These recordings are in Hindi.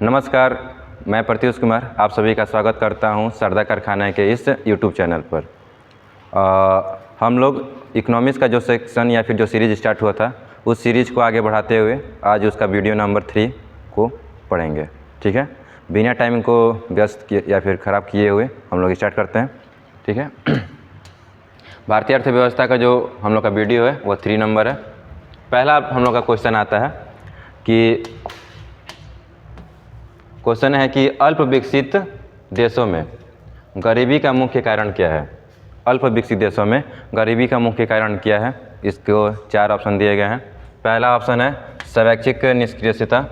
नमस्कार, मैं प्रत्युष कुमार आप सभी का स्वागत करता हूं सरदा कारखाना के इस यूट्यूब चैनल पर। हम लोग इकोनॉमिक्स का जो सेक्शन या फिर जो सीरीज़ स्टार्ट हुआ था उस सीरीज़ को आगे बढ़ाते हुए आज उसका वीडियो नंबर 3 को पढ़ेंगे। ठीक है, बिना टाइम को व्यस्त किए या फिर ख़राब किए हुए हम लोग स्टार्ट करते हैं। ठीक है, भारतीय अर्थव्यवस्था का जो हम लोग का वीडियो है वो 3 नंबर है। पहला हम लोग का क्वेश्चन आता है कि अल्प विकसित देशों में गरीबी का मुख्य कारण क्या है। अल्प विकसित देशों में गरीबी का मुख्य कारण क्या है, इसको 4 ऑप्शन दिए गए हैं। पहला ऑप्शन है स्वैच्छिक निष्क्रियता,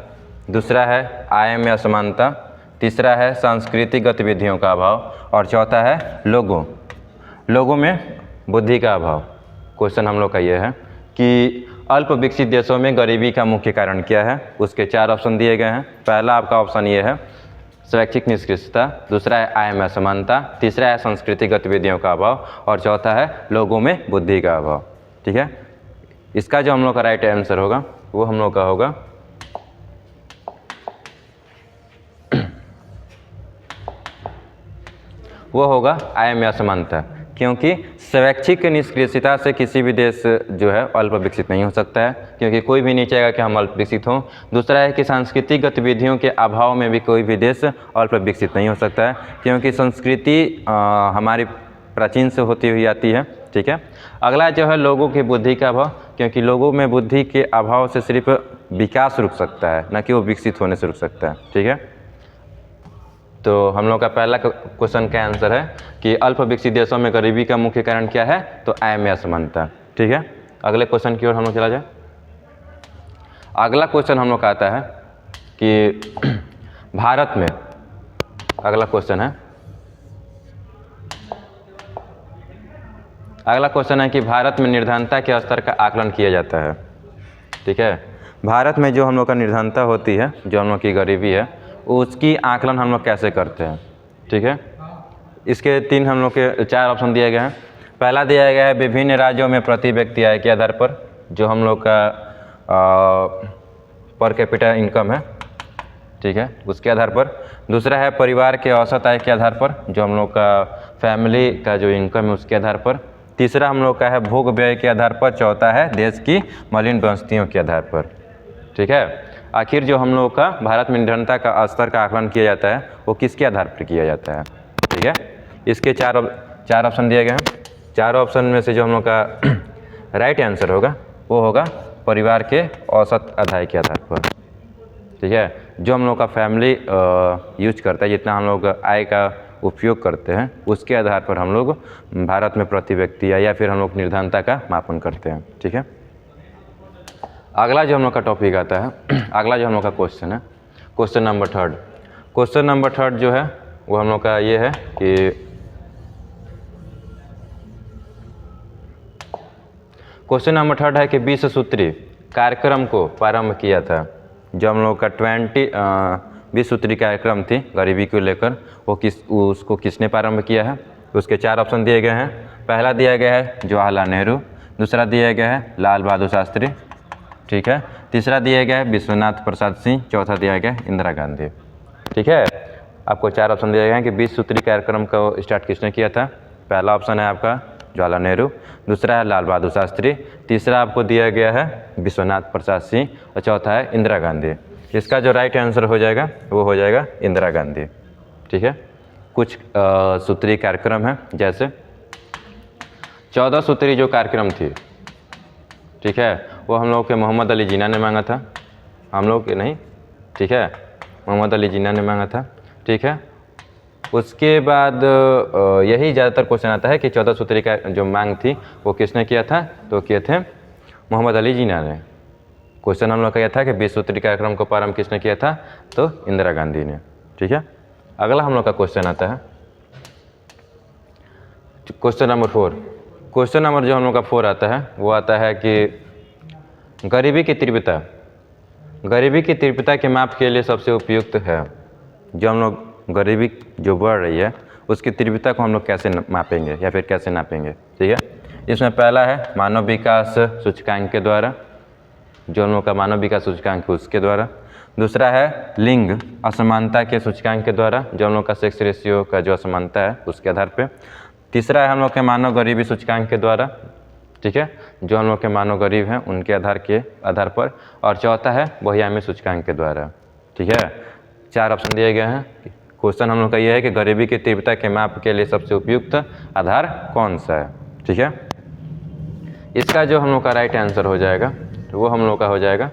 दूसरा है आय में असमानता, तीसरा है सांस्कृतिक गतिविधियों का अभाव और चौथा है लोगों में बुद्धि का अभाव। क्वेश्चन हम लोग का ये है कि अल्प विकसित देशों में गरीबी का मुख्य कारण क्या है। उसके 4 ऑप्शन दिए गए हैं। पहला आपका ऑप्शन ये है स्वैच्छिक निष्क्रियता, दूसरा है आय में असमानता, तीसरा है सांस्कृतिक गतिविधियों का अभाव और चौथा है लोगों में बुद्धि का अभाव। ठीक है, इसका जो हम लोग का राइट आंसर होगा वो हम लोग का होगा आय में असमानता, क्योंकि स्वैच्छिक निष्क्रियता से किसी भी देश जो है अल्प विकसित नहीं हो सकता है, क्योंकि कोई भी नहीं चाहेगा कि हम अल्प विकसित हों। दूसरा है कि सांस्कृतिक गतिविधियों के अभाव में भी कोई भी देश अल्प विकसित नहीं हो सकता है, क्योंकि संस्कृति हमारी प्राचीन से होती हुई आती है। ठीक है, अगला जो है लोगों की बुद्धि का अभाव, क्योंकि लोगों में बुद्धि के अभाव से सिर्फ विकास रुक सकता है, न कि वो विकसित होने से रुक सकता है। ठीक है, तो हम लोग का पहला क्वेश्चन का आंसर है कि अल्प विकसित देशों में गरीबी का मुख्य कारण क्या है, तो आय में असमानता। ठीक है, अगले क्वेश्चन की ओर हम लोग चला जाए। अगला क्वेश्चन हम लोग का आता है कि भारत में, अगला क्वेश्चन है कि भारत में निर्धनता के स्तर का आकलन किया जाता है। ठीक है, भारत में जो हम लोग का निर्धनता होती है, जो हम लोग की गरीबी है, उसकी आकलन हम लोग कैसे करते हैं। ठीक है, इसके 3 हम लोग के 4 ऑप्शन दिए गए हैं। पहला दिया गया है विभिन्न राज्यों में प्रति व्यक्ति आय के आधार पर, जो हम लोग का पर कैपिटा इनकम है। ठीक है, उसके आधार पर। दूसरा है परिवार के औसत आय के आधार पर, जो हम लोग का फैमिली का जो इनकम है उसके आधार पर। तीसरा हम लोग का है भोग व्यय के आधार पर। चौथा है देश की मलिन बस्तियों के आधार पर। ठीक है, आखिर जो हम लोग का भारत में निर्धनता का स्तर का आकलन किया जाता है वो किसके आधार पर किया जाता है। ठीक है, इसके 4 ऑप्शन दिए गए हैं। 4 ऑप्शन में से जो हम लोग का राइट आंसर होगा वो होगा परिवार के औसत आय के आधार पर। ठीक है, जो हम लोग का फैमिली यूज करता है, जितना हम लोग आय का उपयोग करते हैं उसके आधार पर हम लोग भारत में प्रति व्यक्ति या फिर हम लोग निर्धनता का मापन करते हैं। ठीक है, अगला जो हम लोग का टॉपिक आता है, अगला जो हम लोग का क्वेश्चन है क्वेश्चन नंबर 3। क्वेश्चन नंबर 3 जो है वो हम लोग का ये है कि क्वेश्चन नंबर 3 है कि 20 सूत्री कार्यक्रम को प्रारंभ किया था। जो हम लोग का 20 सूत्री कार्यक्रम थी गरीबी को लेकर, उसको किसने प्रारंभ किया है। उसके 4 ऑप्शन दिए गए हैं। पहला दिया गया है जवाहरलाल नेहरू, दूसरा दिया गया है लाल बहादुर शास्त्री। ठीक है, तीसरा दिया गया है विश्वनाथ प्रसाद सिंह, चौथा दिया गया है इंदिरा गांधी। ठीक है, आपको 4 ऑप्शन दिए गए हैं कि 20 सूत्री कार्यक्रम को स्टार्ट किसने किया था। पहला ऑप्शन है आपका जवाहरलाल नेहरू, दूसरा है लाल बहादुर शास्त्री, तीसरा आपको दिया गया है विश्वनाथ प्रसाद सिंह और चौथा है इंदिरा गांधी। इसका जो राइट आंसर हो जाएगा वो हो जाएगा इंदिरा गांधी। ठीक है, कुछ सूत्री कार्यक्रम है, जैसे 14 सूत्री जो कार्यक्रम थी, ठीक है, वो हम लोग के मोहम्मद अली जिन्ना ने मांगा था। हम लोग के नहीं, ठीक है, मोहम्मद अली जिन्ना ने मांगा था। ठीक है, उसके बाद यही ज़्यादातर क्वेश्चन आता है कि 14 सूत्री का जो मांग थी वो किसने किया था, तो किए थे मोहम्मद अली जिन्ना ने। क्वेश्चन हम लोग का यह था कि 20 सूत्री कार्यक्रम को प्रारंभ किसने किया था, तो इंदिरा गांधी ने। ठीक है, अगला हम लोग का क्वेश्चन आता है क्वेश्चन नंबर 4। क्वेश्चन नंबर जो हम लोग का 4 आता है वो आता है कि गरीबी की तीव्रता के माप के लिए सबसे उपयुक्त है। जो हम लोग गरीबी जो बढ़ रही है उसकी तीव्रता को हम लोग कैसे मापेंगे या फिर कैसे नापेंगे। ठीक है, इसमें पहला है मानव विकास सूचकांक के द्वारा, जो हम लोग का मानव विकास सूचकांक है उसके द्वारा। दूसरा है लिंग असमानता के सूचकांक के द्वारा, जो हम लोग का सेक्स रेशियो का जो असमानता है उसके आधार पे। तीसरा है हम लोग के मानव गरीबी सूचकांक के द्वारा, ठीक है, जो हम लोग के मानव गरीब हैं उनके आधार पर। और चौथा है बहुआयामी सूचकांक के द्वारा, ठीक है। 4 ऑप्शन दिए गए हैं। क्वेश्चन हम लोग का ये है कि गरीबी की तीव्रता के माप के लिए सबसे उपयुक्त आधार कौन सा है, ठीक है। इसका जो हम लोग का राइट आंसर हो जाएगा तो वो हम लोग का हो जाएगा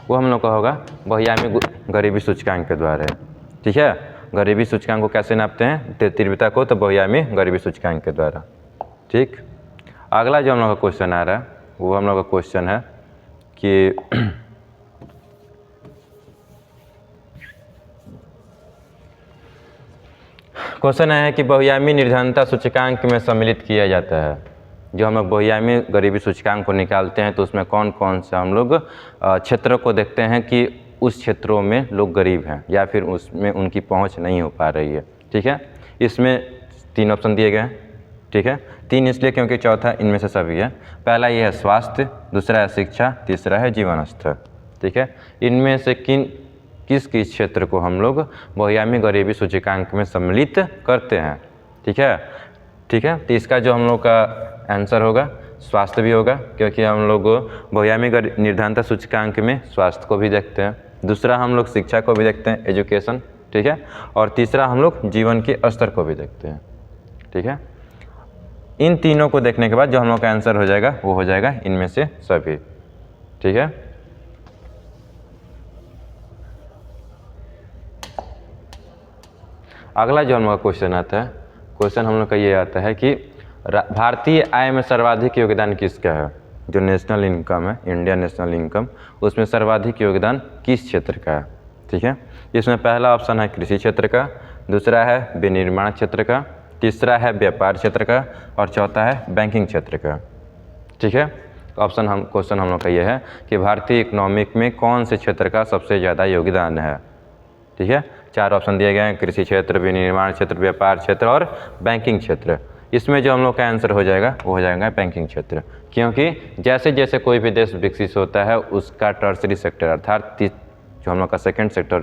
वो हम लोग का होगा बहुआयामी गरीबी सूचकांक के द्वारा, ठीक है। गरीबी सूचकांक को कैसे नापते हैं तीव्रता को, तो बहुआयामी गरीबी सूचकांक के द्वारा, ठीक। अगला जो हम लोग का क्वेश्चन आ रहा है वो हम लोग का क्वेश्चन है कि क्वेश्चन है कि बहुआयामी निर्धनता सूचकांक में सम्मिलित किया जाता है। जो हम लोग बहुआयामी गरीबी सूचकांक को निकालते हैं तो उसमें कौन कौन सा हम लोग क्षेत्रों को देखते हैं कि उस क्षेत्रों में लोग गरीब हैं या फिर उसमें उनकी पहुंच नहीं हो पा रही है, ठीक है। इसमें 3 ऑप्शन दिए गए हैं, ठीक है। 3 इसलिए क्योंकि चौथा इनमें से सभी है। पहला ये है स्वास्थ्य, दूसरा है शिक्षा, तीसरा है जीवन स्तर, ठीक है। इनमें से किस क्षेत्र को हम लोग बहुआयामी गरीबी सूचकांक में सम्मिलित करते हैं, ठीक है, ठीक है। तो इसका जो हम लोग का आंसर होगा स्वास्थ्य भी होगा, क्योंकि हम लोग बहुआयामी निर्धनता सूचकांक में स्वास्थ्य को भी देखते हैं। दूसरा हम लोग शिक्षा को भी देखते हैं, एजुकेशन, ठीक है। और तीसरा हम लोग जीवन के स्तर को भी देखते हैं, ठीक है। इन तीनों को देखने के बाद जो हम लोग का आंसर हो जाएगा वो हो जाएगा इनमें से सभी, ठीक है। अगला जो हम लोग का क्वेश्चन आता है, क्वेश्चन हम लोग का ये आता है कि भारतीय आय में सर्वाधिक योगदान किसका है। जो नेशनल इनकम है, इंडियन नेशनल इनकम, उसमें सर्वाधिक योगदान किस क्षेत्र का है, ठीक है। इसमें पहला ऑप्शन है कृषि क्षेत्र का, दूसरा है विनिर्माण क्षेत्र का, तीसरा है व्यापार क्षेत्र का और चौथा है बैंकिंग क्षेत्र का, ठीक है। क्वेश्चन हम लोग का ये है कि भारतीय इकोनॉमिक में कौन से क्षेत्र का सबसे ज़्यादा योगदान है, ठीक है। 4 ऑप्शन दिए गए हैं, कृषि क्षेत्र, विनिर्माण क्षेत्र, व्यापार क्षेत्र और बैंकिंग क्षेत्र। इसमें जो हम लोग का आंसर हो जाएगा वो हो जाएगा बैंकिंग क्षेत्र, क्योंकि जैसे जैसे कोई भी देश विकसित होता है उसका टर्सरी सेक्टर अर्थात जो हम लोग का सेकंड सेक्टर,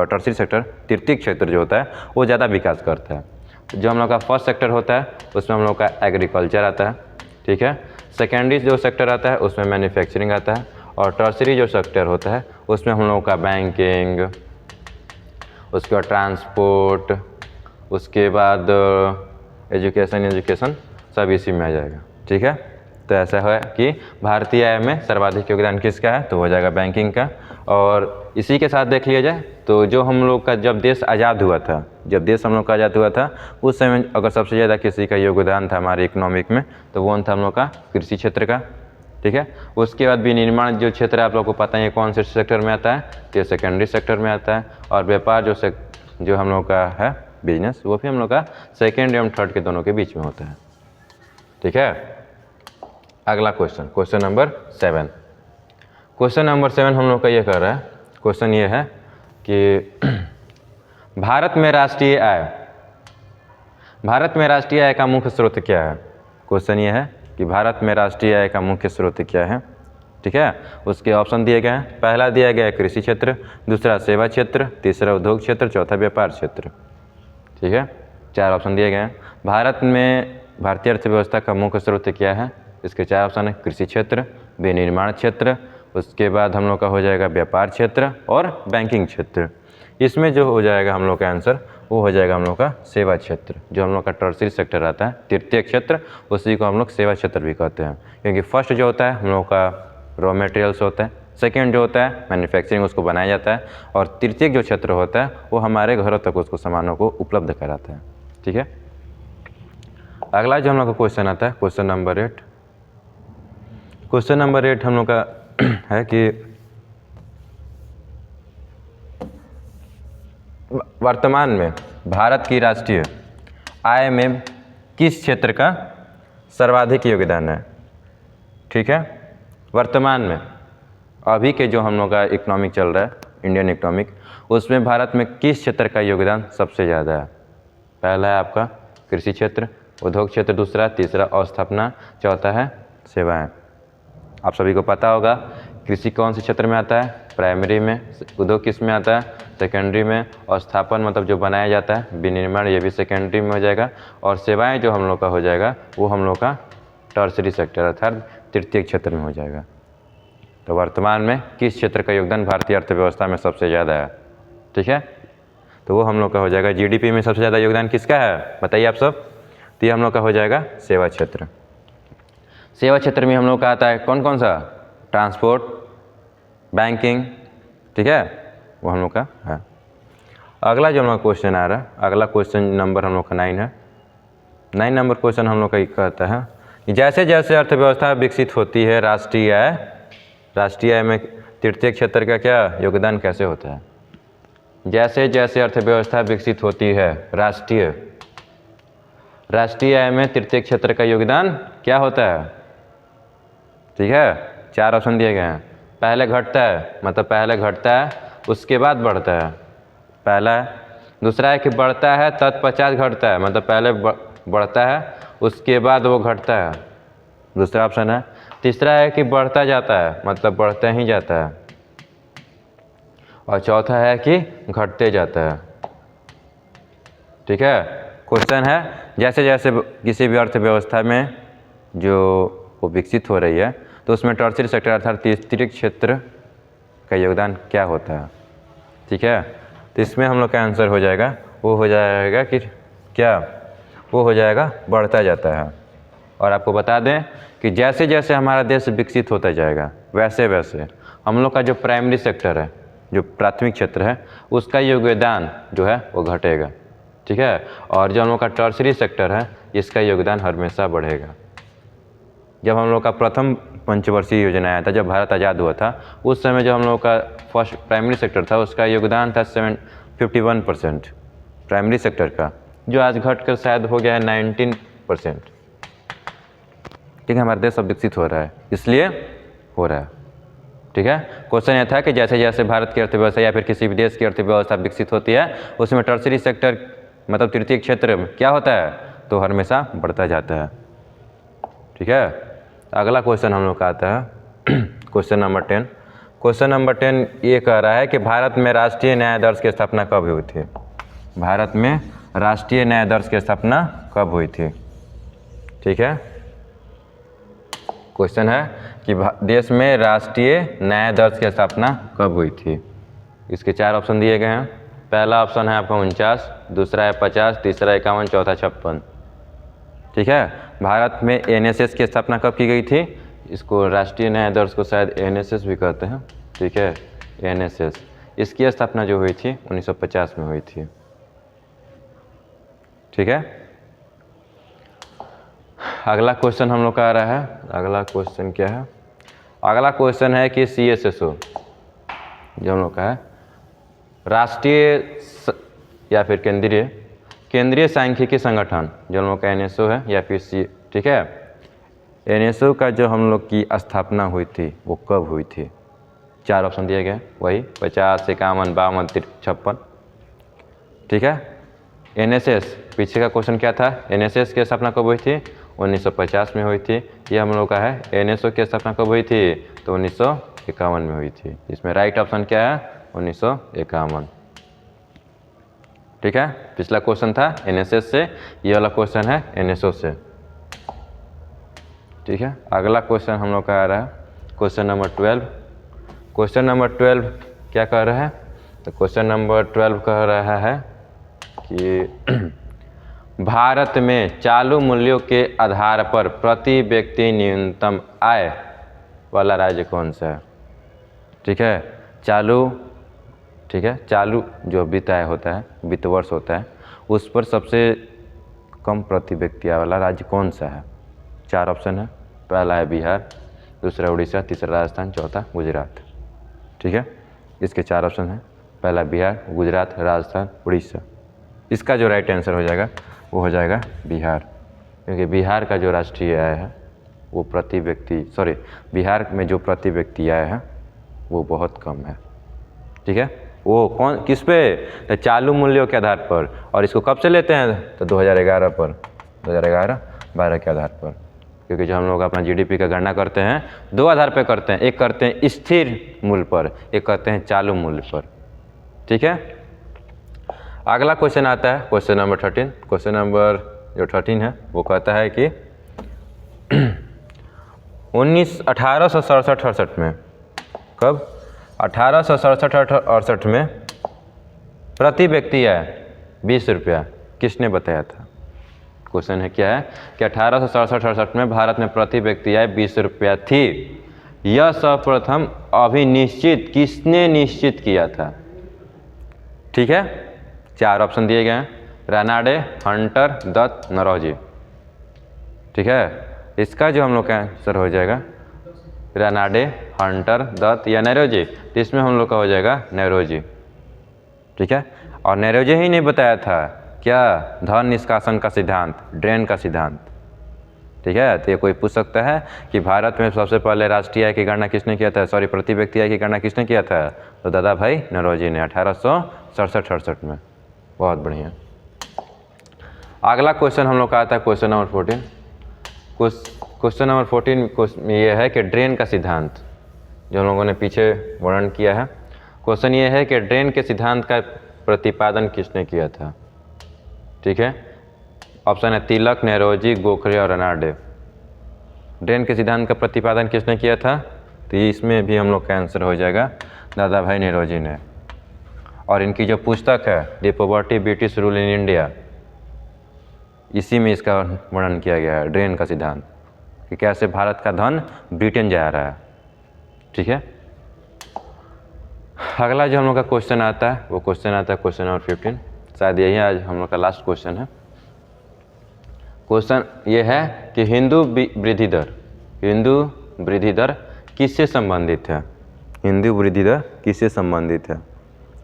टर्सरी सेक्टर, तृतीयक क्षेत्र जो होता है वो ज़्यादा विकास करता है। जो हम लोग का फर्स्ट सेक्टर होता है उसमें हम लोग का एग्रीकल्चर आता है, ठीक है। सेकेंडरी जो सेक्टर आता है उसमें मैन्युफैक्चरिंग आता है और टर्सरी जो सेक्टर होता है उसमें हम लोग का बैंकिंग, उसके बाद ट्रांसपोर्ट, उसके बाद एजुकेशन सब इसी में आ जाएगा, ठीक है। तो ऐसा है कि भारतीय आय में सर्वाधिक योगदान किसका है, तो हो जाएगा बैंकिंग का। और इसी के साथ देख लिया जाए तो जो हम लोग का जब देश आज़ाद हुआ था, जब देश हम लोग का आज़ाद हुआ था उस समय अगर सबसे ज़्यादा किसी का योगदान था हमारे इकोनॉमिक में तो वो था हम लोग का कृषि क्षेत्र का, ठीक है। उसके बाद विनिर्माण जो क्षेत्र है आप लोग को पता है कौन से सेक्टर में आता है, तो ये सेकेंडरी सेक्टर में आता है। और व्यापार जो हम लोग का है बिजनेस, वो भी हम लोग का सेकेंड एवं थर्ड के दोनों के बीच में होता है, ठीक है। अगला क्वेश्चन नंबर 7। क्वेश्चन नंबर 7 हम लोग का ये कर रहा है, क्वेश्चन ये है कि भारत में राष्ट्रीय आय का मुख्य स्रोत क्या है। क्वेश्चन ये है कि भारत में राष्ट्रीय आय का मुख्य स्रोत क्या है, ठीक है। उसके ऑप्शन दिए गए हैं, पहला दिया गया है कृषि क्षेत्र, दूसरा सेवा क्षेत्र, तीसरा उद्योग क्षेत्र, चौथा व्यापार क्षेत्र, ठीक है। 4 ऑप्शन दिए गए हैं। भारत में भारतीय अर्थव्यवस्था का मुख्य स्रोत क्या है, इसके 4 ऑप्शन है कृषि क्षेत्र, विनिर्माण क्षेत्र, उसके बाद हम लोग का हो जाएगा व्यापार क्षेत्र और बैंकिंग क्षेत्र। इसमें जो हो जाएगा हम लोग का आंसर वो हो जाएगा हम लोग का सेवा क्षेत्र, जो हम लोग का टर्सरी सेक्टर आता है, तृतीय क्षेत्र, उसी को हम लोग सेवा क्षेत्र भी कहते हैं। क्योंकि फर्स्ट जो होता है हम लोग का रॉ मटेरियल्स होता है, सेकेंड जो होता है मैन्युफैक्चरिंग उसको बनाया जाता है और तृतीय जो क्षेत्र होता है वो हमारे घरों तक उसको सामानों को उपलब्ध कराता है, ठीक है। अगला जो हम लोग का क्वेश्चन आता है क्वेश्चन नंबर 8। क्वेश्चन नंबर 8 हम लोग का है कि वर्तमान में भारत की राष्ट्रीय आय में किस क्षेत्र का सर्वाधिक योगदान है, ठीक है। वर्तमान में अभी के जो हम लोग का इकोनॉमिक चल रहा है इंडियन इकोनॉमिक, उसमें भारत में किस क्षेत्र का योगदान सबसे ज़्यादा है। पहला है आपका कृषि क्षेत्र, उद्योग क्षेत्र दूसरा, तीसरा अवस्थापना, चौथा है सेवाएं। आप सभी को पता होगा कृषि कौन से क्षेत्र में आता है? प्राइमरी में। उद्योग किस में आता है? सेकेंडरी में। और स्थापन मतलब जो बनाया जाता है, विनिर्माण, ये भी सेकेंडरी में हो जाएगा। और सेवाएं जो हम लोग का हो जाएगा वो हम लोग का टर्सरी सेक्टर अर्थात तृतीय क्षेत्र में हो जाएगा। तो वर्तमान में किस क्षेत्र का योगदान भारतीय अर्थव्यवस्था में सबसे ज़्यादा है? ठीक है, तो वो हम लोग का हो जाएगा जीडीपी में सबसे ज़्यादा योगदान किसका है बताइए आप सब? तो ये हम लोग का हो जाएगा सेवा क्षेत्र। सेवा क्षेत्र में हम लोग का आता है कौन कौन सा? ट्रांसपोर्ट, बैंकिंग, ठीक है, वो हम लोग का है। अगला जो हम लोग क्वेश्चन आ रहा है, अगला क्वेश्चन नंबर हम लोग का 9 है। 9 नंबर क्वेश्चन हम लोग का कहता है कि जैसे जैसे अर्थव्यवस्था विकसित होती है राष्ट्रीय आय में तृतीय क्षेत्र का क्या योगदान कैसे होता है? जैसे जैसे अर्थव्यवस्था विकसित होती है राष्ट्रीय आय में तृतीय क्षेत्र का योगदान क्या होता है? ठीक है, 4 ऑप्शन दिए गए हैं। पहले घटता है, मतलब पहले घटता है उसके बाद बढ़ता है, पहला है। दूसरा है कि बढ़ता है तत्पश्चात घटता है, मतलब पहले बढ़ता है उसके बाद वो घटता है, दूसरा ऑप्शन है। तीसरा है कि बढ़ता जाता है, मतलब बढ़ता ही जाता है। और चौथा है कि घटते जाता है। ठीक है, क्वेश्चन है जैसे जैसे किसी भी अर्थव्यवस्था में जो वो विकसित हो रही है तो उसमें टर्सरी सेक्टर अर्थात तृतीय क्षेत्र का योगदान क्या होता है? ठीक है, तो इसमें हम लोग का आंसर हो जाएगा, वो हो जाएगा कि क्या, वो हो जाएगा बढ़ता जाता है। और आपको बता दें कि जैसे जैसे हमारा देश विकसित होता जाएगा वैसे वैसे हम लोग का जो प्राइमरी सेक्टर है, जो प्राथमिक क्षेत्र है, उसका योगदान जो है वो घटेगा। ठीक है, और जो हम लोग का टर्सरी सेक्टर है इसका योगदान हमेशा बढ़ेगा। जब हम लोग का प्रथम पंचवर्षीय योजना आया था, जब भारत आज़ाद हुआ था, उस समय जो हम लोग का फर्स्ट प्राइमरी सेक्टर था उसका योगदान था 51% प्राइमरी सेक्टर का, जो आज घटकर शायद हो गया है 19%। ठीक है, हमारा देश अब विकसित हो रहा है, इसलिए हो रहा है। ठीक है, क्वेश्चन यह था कि जैसे जैसे भारत की अर्थव्यवस्था या फिर किसी भी देश की अर्थव्यवस्था विकसित होती है उसमें टर्सरी सेक्टर मतलब तृतीय क्षेत्र में क्या होता है? तो हमेशा बढ़ता जाता है। ठीक है, अगला क्वेश्चन हम लोग का आता है क्वेश्चन नंबर 10। क्वेश्चन नंबर 10 ये कह रहा है कि भारत में राष्ट्रीय न्याय दर्श की स्थापना कब हुई थी? भारत में राष्ट्रीय न्याय दर्श की स्थापना कब हुई थी? ठीक है, क्वेश्चन है कि देश में राष्ट्रीय न्याय दर्श की स्थापना कब हुई थी? इसके 4 ऑप्शन दिए गए हैं। पहला ऑप्शन है आपका 49, दूसरा है 50, तीसरा 51, चौथा 56। ठीक है, भारत में एनएसएस की स्थापना कब की गई थी? इसको राष्ट्रीय न्याय दर्श को शायद एनएसएस भी कहते हैं। ठीक है, एनएसएस, इसकी स्थापना जो हुई थी 1950 में हुई थी। ठीक है, अगला क्वेश्चन हम लोग का आ रहा है। अगला क्वेश्चन क्या है? अगला क्वेश्चन है कि CSSO जो हम लोग का है राष्ट्रीय या फिर केंद्रीय सांख्यिकी संगठन, जो हम लोग का NSO है या फिर ठीक है, NSO का जो हम लोग की स्थापना हुई थी वो कब हुई थी? 4 ऑप्शन दिए गए, वही 50, 51, 52, 56। ठीक है, NSS, पीछे का क्वेश्चन क्या था? NSS की स्थापना कब हुई थी? 1950 में हुई थी। ये हम लोग का है NSO की स्थापना कब हुई थी? तो 1951 में हुई थी। इसमें राइट ऑप्शन क्या है? 1951। ठीक है, पिछला क्वेश्चन था NSS से, ये वाला क्वेश्चन है NSO से। ठीक है, अगला क्वेश्चन हम लोग का आ रहा है क्वेश्चन नंबर 12। क्वेश्चन नंबर 12 क्या कह रहा है? तो क्वेश्चन नंबर 12 कह रहा है कि भारत में चालू मूल्यों के आधार पर प्रति व्यक्ति न्यूनतम आय वाला राज्य कौन सा है? ठीक है, चालू जो वित्त आय होता है, वित्त वर्ष होता है, उस पर सबसे कम प्रति व्यक्ति आय वाला राज्य कौन सा है? 4 ऑप्शन है। पहला है बिहार, दूसरा उड़ीसा, तीसरा राजस्थान, चौथा गुजरात। ठीक है, इसके 4 ऑप्शन हैं। पहला बिहार, गुजरात, राजस्थान, उड़ीसा। इसका जो राइट आंसर हो जाएगा वो हो जाएगा बिहार, क्योंकि बिहार का जो राष्ट्रीय आय है वो बिहार में जो प्रति व्यक्ति आय है वो बहुत कम है। ठीक है, वो किस पे? तो चालू मूल्यों के आधार पर। और इसको कब से लेते हैं? तो 2011 पर, 2011-12 के आधार पर। क्योंकि जो हम लोग अपना जीडीपी का गणना करते हैं दो आधार पे करते हैं, एक करते हैं स्थिर मूल्य पर, एक करते हैं चालू मूल्य पर। ठीक है, अगला क्वेश्चन आता है क्वेश्चन नंबर 13। क्वेश्चन नंबर जो 13 है वो कहता है कि 1867-68 में, कब 1867-68 में प्रति व्यक्ति आय 20 रुपया किसने बताया था? क्वेश्चन है क्या है कि 1867-68 में भारत में प्रति व्यक्ति आय 20 रुपया थी। यह सर्वप्रथम अभिनिश्चित किसने निश्चित किया था? ठीक है, 4 ऑप्शन दिए गए हैं, रानाडे, हंटर, दत्त, नरौजी। ठीक है, इसका जो हम लोग का आंसर हो जाएगा रानाडे, हंटर, दत्त या नरौजी, तो इसमें हम लोग का हो जाएगा नरौजी। ठीक है, और नरौजी ही नहीं बताया था क्या? धन निष्कासन का सिद्धांत, ड्रेन का सिद्धांत। ठीक है, तो ये कोई पूछ सकता है कि भारत में सबसे पहले राष्ट्रीय आय की गणना किसने किया था, सॉरी प्रति व्यक्ति आय की गणना किसने किया था? तो दादा भाई नरौजी ने 1867-68 में। बहुत बढ़िया। अगला क्वेश्चन हम लोग का आता है क्वेश्चन नंबर 14। क्वेश्चन नंबर 14 ये है कि ड्रेन का सिद्धांत, जो हम लोगों ने पीछे वर्णन किया है। क्वेश्चन ये है कि ड्रेन के सिद्धांत का प्रतिपादन किसने किया था? ठीक है, ऑप्शन है तिलक, नरौजी, गोखले और रानाडे। ड्रेन के सिद्धांत का प्रतिपादन किसने किया था? तो इसमें भी हम लोग का आंसर हो जाएगा दादा भाई नरौजी ने। और इनकी जो पुस्तक है the poverty British rule in India, इसी में इसका वर्णन किया गया है, ड्रेन का सिद्धांत, कि कैसे भारत का धन ब्रिटेन जा रहा है। ठीक है, अगला जो हम लोग का क्वेश्चन आता है वो क्वेश्चन आता है क्वेश्चन नंबर 15। शायद यही आज हम लोग का लास्ट क्वेश्चन है। क्वेश्चन ये है कि हिंदू वृद्धि दर किससे संबंधित है? हिंदू वृद्धि दर किससे संबंधित है?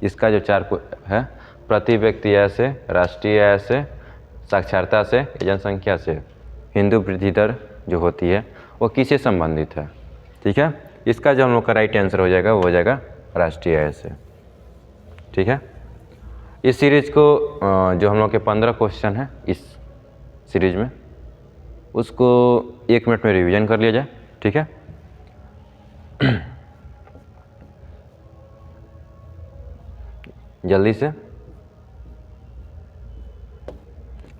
इसका जो 4 है, प्रति व्यक्ति आय से, राष्ट्रीय आय से, साक्षरता से, जनसंख्या से, हिंदू वृद्धि दर जो होती है वो किससे संबंधित है? ठीक है, इसका जो हम लोग का राइट आंसर हो जाएगा वो हो जाएगा राष्ट्रीय आय से। ठीक है, इस सीरीज को जो हम लोग के 15 क्वेश्चन हैं इस सीरीज में, उसको 1 मिनट में रिवीजन कर लिया जाए। ठीक है, जल्दी से।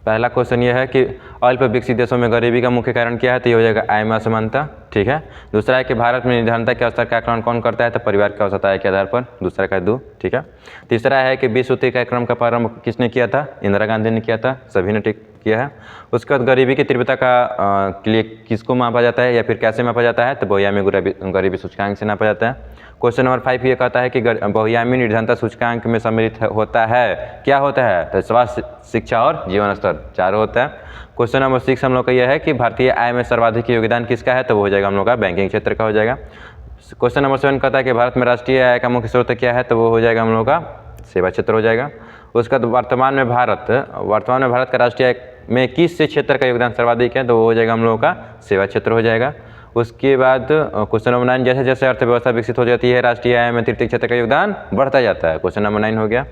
पहला क्वेश्चन यह है कि अल्प विकसित देशों में गरीबी का मुख्य कारण क्या है? तो ये हो जाएगा आय में असमानता। ठीक है, दूसरा है कि भारत में निर्धनता के स्तर का आकलन कौन करता है? तो परिवार की औसत आय के आधार पर, दूसरा का 2। ठीक है, तीसरा है कि 20 सूत्री कार्यक्रम का प्रारंभ किसने किया था? इंदिरा गांधी ने किया था, सभी ने ठीक किया है। उसके बाद गरीबी की तीव्रता का के लिए किसको मापा जाता है या फिर कैसे मापा जाता है? तो बहुआयामी गरीबी सूचकांक से नापा जाता है। क्वेश्चन नंबर 5 ये कहता है कि बहुआयामी निर्धनता सूचकांक में सम्मिलित होता है, क्या होता है? तो स्वास्थ्य, शिक्षा और जीवन स्तर, चारों होता है। क्वेश्चन नंबर 6 हम लोग का यह है कि भारतीय आय में सर्वाधिक योगदान किसका है? तो वो हो जाएगा हम लोग का बैंकिंग क्षेत्र का हो जाएगा। क्वेश्चन नंबर 7 कहता है कि भारत में राष्ट्रीय आय का मुख्य स्रोत क्या है? तो वो हो जाएगा हम लोग का सेवा क्षेत्र हो जाएगा। उसका वर्तमान में भारत का राष्ट्रीय आय में किस क्षेत्र का योगदान सर्वाधिक है? तो वो हो जाएगा हम लोगों का सेवा क्षेत्र हो जाएगा। उसके बाद क्वेश्चन नंबर 9, जैसे जैसे अर्थव्यवस्था विकसित हो जाती है राष्ट्रीय आय में तृतीय क्षेत्र का योगदान बढ़ता जाता है। क्वेश्चन नंबर 9 हो गया।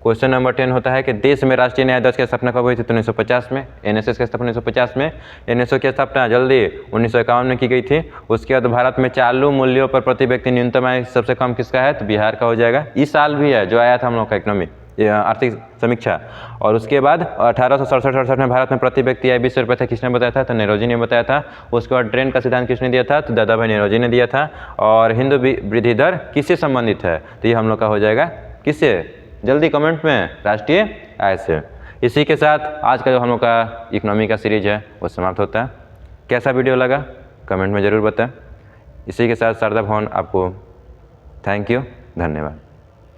क्वेश्चन नंबर 10 होता है कि देश में राष्ट्रीय न्याय आयोग की स्थापना कब हुई थी? तो 1950 में। एनएसएस की स्थापना 1950 में। एनएसओ की स्थापना जल्दी 1951 में की गई थी। उसके बाद भारत में चालू मूल्यों पर प्रति व्यक्ति न्यूनतम आय सबसे कम किसका है? तो बिहार का हो जाएगा। इस साल भी है जो आया था हम लोग का इकोनॉमी आर्थिक समीक्षा। और उसके बाद 1867-68 में भारत में प्रति व्यक्ति आय 20 रुपये था, किसने बताया था? तो नरौजी ने बताया था। उसके बाद ड्रेन का सिद्धांत किसने दिया था? तो दादा भाई नरौजी ने दिया था। और हिंदू वृद्धि दर किससे संबंधित है? तो ये हम लोग का हो जाएगा किससे? जल्दी कमेंट में, राष्ट्रीय आय से। इसी के साथ आज का जो हम लोग का इकोनॉमी का सीरीज है वो समाप्त होता है। कैसा वीडियो लगा कमेंट में ज़रूर बताएं। इसी के साथ शारदा भवन आपको थैंक यू, धन्यवाद।